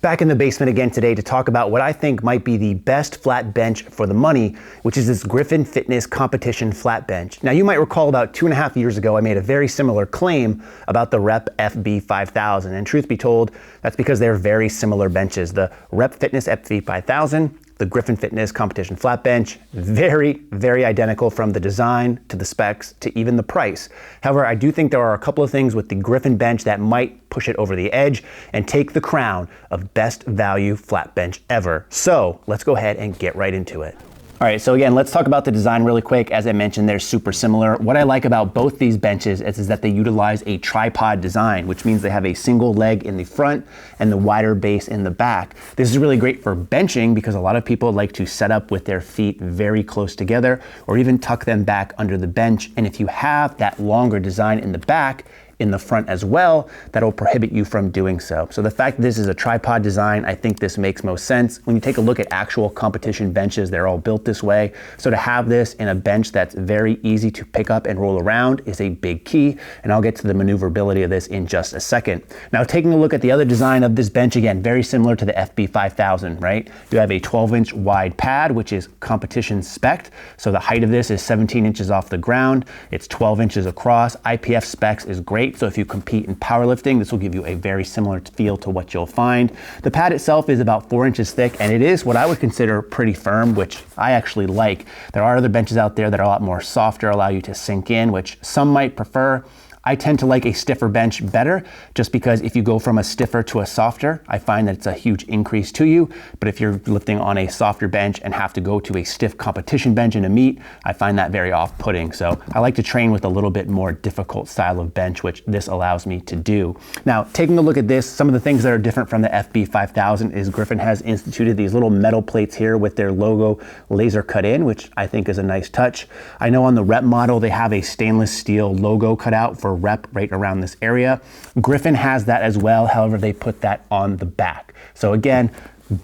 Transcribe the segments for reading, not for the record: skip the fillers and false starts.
Back in the basement again today to talk about what I think might be the best flat bench for the money, which is this Griffin Fitness Competition Flat Bench. Now, you might recall about 2.5 years ago, I made a very similar claim about the Rep FB5000. And truth be told, that's because they're very similar benches. The Rep Fitness FB5000, the Griffin Fitness Competition Flat Bench, very, very identical from the design to the specs to even the price. However, I do think there are a couple of things with the Griffin bench that might push it over the edge and take the crown of best value flat bench ever. So let's go ahead and get right into it. All right, so again, let's talk about the design really quick. As I mentioned, they're super similar. What I like about both these benches is that they utilize a tripod design, which means they have a single leg in the front and the wider base in the back. This is really great for benching because a lot of people like to set up with their feet very close together or even tuck them back under the bench. And if you have that longer design in the back, in the front as well, that'll prohibit you from doing so. So the fact that this is a tripod design, I think this makes most sense. When you take a look at actual competition benches, they're all built this way. So to have this in a bench that's very easy to pick up and roll around is a big key. And I'll get to the maneuverability of this in just a second. Now, taking a look at the other design of this bench, again, very similar to the FB5000, right? You have a 12-inch wide pad, which is competition spec'd. So the height of this is 17 inches off the ground. It's 12 inches across. IPF specs is great. So if you compete in powerlifting, this will give you a very similar feel to what you'll find. The pad itself is about 4 inches thick, and it is what I would consider pretty firm, which I actually like. There are other benches out there that are a lot more softer, allow you to sink in, which some might prefer. I tend to like a stiffer bench better, just because if you go from a stiffer to a softer, I find that it's a huge increase to you. But if you're lifting on a softer bench and have to go to a stiff competition bench in a meet, I find that very off-putting. So I like to train with a little bit more difficult style of bench, which this allows me to do. Now, taking a look at this, some of the things that are different from the FB5000 is Griffin has instituted these little metal plates here with their logo laser cut in, which I think is a nice touch. I know on the Rep model, they have a stainless steel logo cut out for Rep right around this area. Griffin has that as well. However, they put that on the back. So again,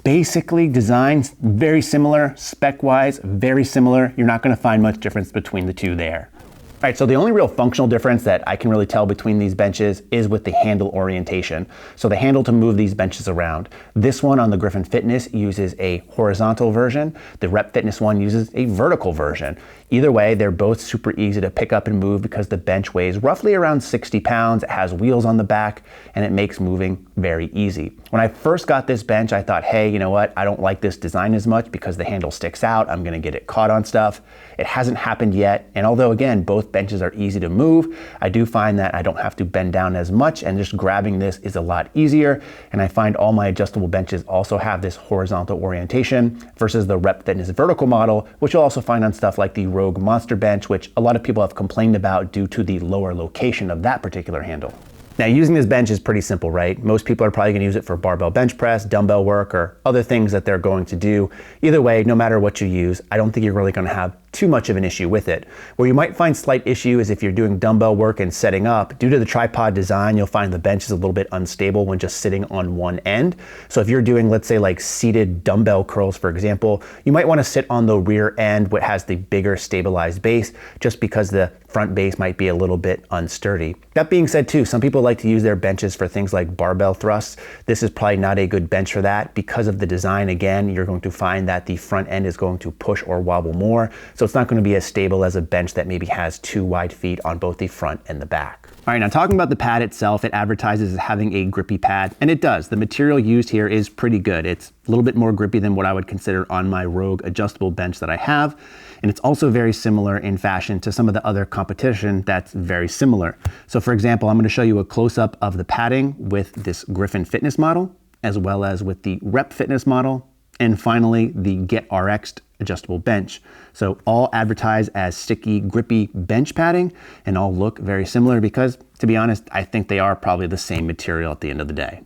basically designs very similar, spec wise, very similar. You're not going to find much difference between the two there. All right, so the only real functional difference that I can really tell between these benches is with the handle orientation. So the handle to move these benches around. This one on the Griffin Fitness uses a horizontal version. The Rep Fitness one uses a vertical version. Either way, they're both super easy to pick up and move because the bench weighs roughly around 60 pounds. It has wheels on the back and it makes moving very easy. When I first got this bench, I thought, hey, you know what? I don't like this design as much because the handle sticks out. I'm gonna get it caught on stuff. It hasn't happened yet. And although again, both benches are easy to move, I do find that I don't have to bend down as much and just grabbing this is a lot easier. And I find all my adjustable benches also have this horizontal orientation versus the Rep Fitness vertical model, which you'll also find on stuff like the Rogue Monster bench, which a lot of people have complained about due to the lower location of that particular handle. Now, using this bench is pretty simple, right? Most people are probably gonna use it for barbell bench press, dumbbell work, or other things that they're going to do. Either way, no matter what you use, I don't think you're really gonna have too much of an issue with it. Where you might find slight issue is if you're doing dumbbell work and setting up. Due to the tripod design, you'll find the bench is a little bit unstable when just sitting on one end. So if you're doing, let's say like seated dumbbell curls, for example, you might wanna sit on the rear end, what has the bigger stabilized base, just because the front base might be a little bit unsturdy. That being said too, some people like to use their benches for things like barbell thrusts. This is probably not a good bench for that. Because of the design, again, you're going to find that the front end is going to push or wobble more. So it's not going to be as stable as a bench that maybe has two wide feet on both the front and the back. All right, now talking about the pad itself, it advertises as having a grippy pad, and it does. The material used here is pretty good. It's a little bit more grippy than what I would consider on my Rogue adjustable bench that I have. And it's also very similar in fashion to some of the other competition that's very similar. So for example, I'm gonna show you a close-up of the padding with this Griffin Fitness model, as well as with the Rep Fitness model, and finally the Get RX'd adjustable bench. So all advertised as sticky, grippy bench padding, and all look very similar because, to be honest, I think they are probably the same material at the end of the day.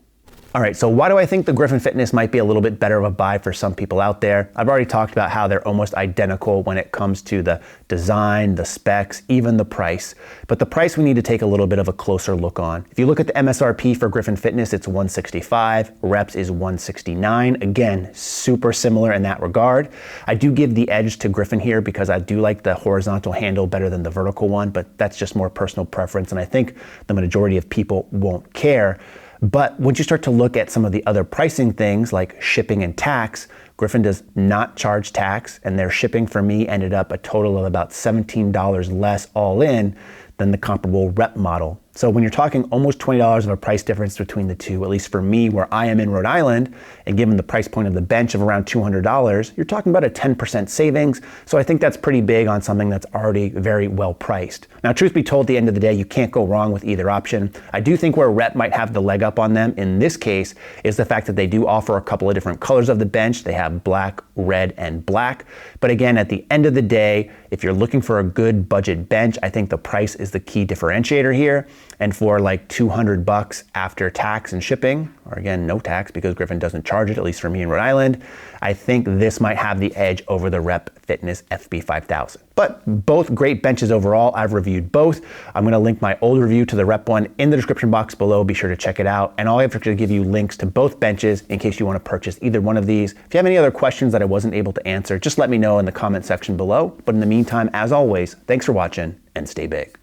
All right, so why do I think the Griffin Fitness might be a little bit better of a buy for some people out there? I've already talked about how they're almost identical when it comes to the design, the specs, even the price. But the price we need to take a little bit of a closer look on. If you look at the MSRP for Griffin Fitness, it's $165, Reps is $169. Again, super similar in that regard. I do give the edge to Griffin here because I do like the horizontal handle better than the vertical one, but that's just more personal preference, and I think the majority of people won't care. But once you start to look at some of the other pricing things like shipping and tax, Griffin does not charge tax, and their shipping for me ended up a total of about $17 less all in than the comparable rep model. So when you're talking almost $20 of a price difference between the two, at least for me where I am in Rhode Island, and given the price point of the bench of around $200, you're talking about a 10% savings. So I think that's pretty big on something that's already very well priced. Now, truth be told, at the end of the day, you can't go wrong with either option. I do think where rep might have the leg up on them in this case is the fact that they do offer a couple of different colors of the bench. They have black, red, and black. But again, at the end of the day, if you're looking for a good budget bench, I think the price is the key differentiator here. And for like $200 after tax and shipping, or again, no tax because Griffin doesn't charge it, at least for me in Rhode Island, I think this might have the edge over the Rep Fitness FB5000. But both great benches overall. I've reviewed both. I'm gonna link my old review to the Rep one in the description box below. Be sure to check it out. And I'll have to give you links to both benches in case you wanna purchase either one of these. If you have any other questions that I wasn't able to answer, just let me know in the comment section below. But in the meantime, as always, thanks for watching and stay big.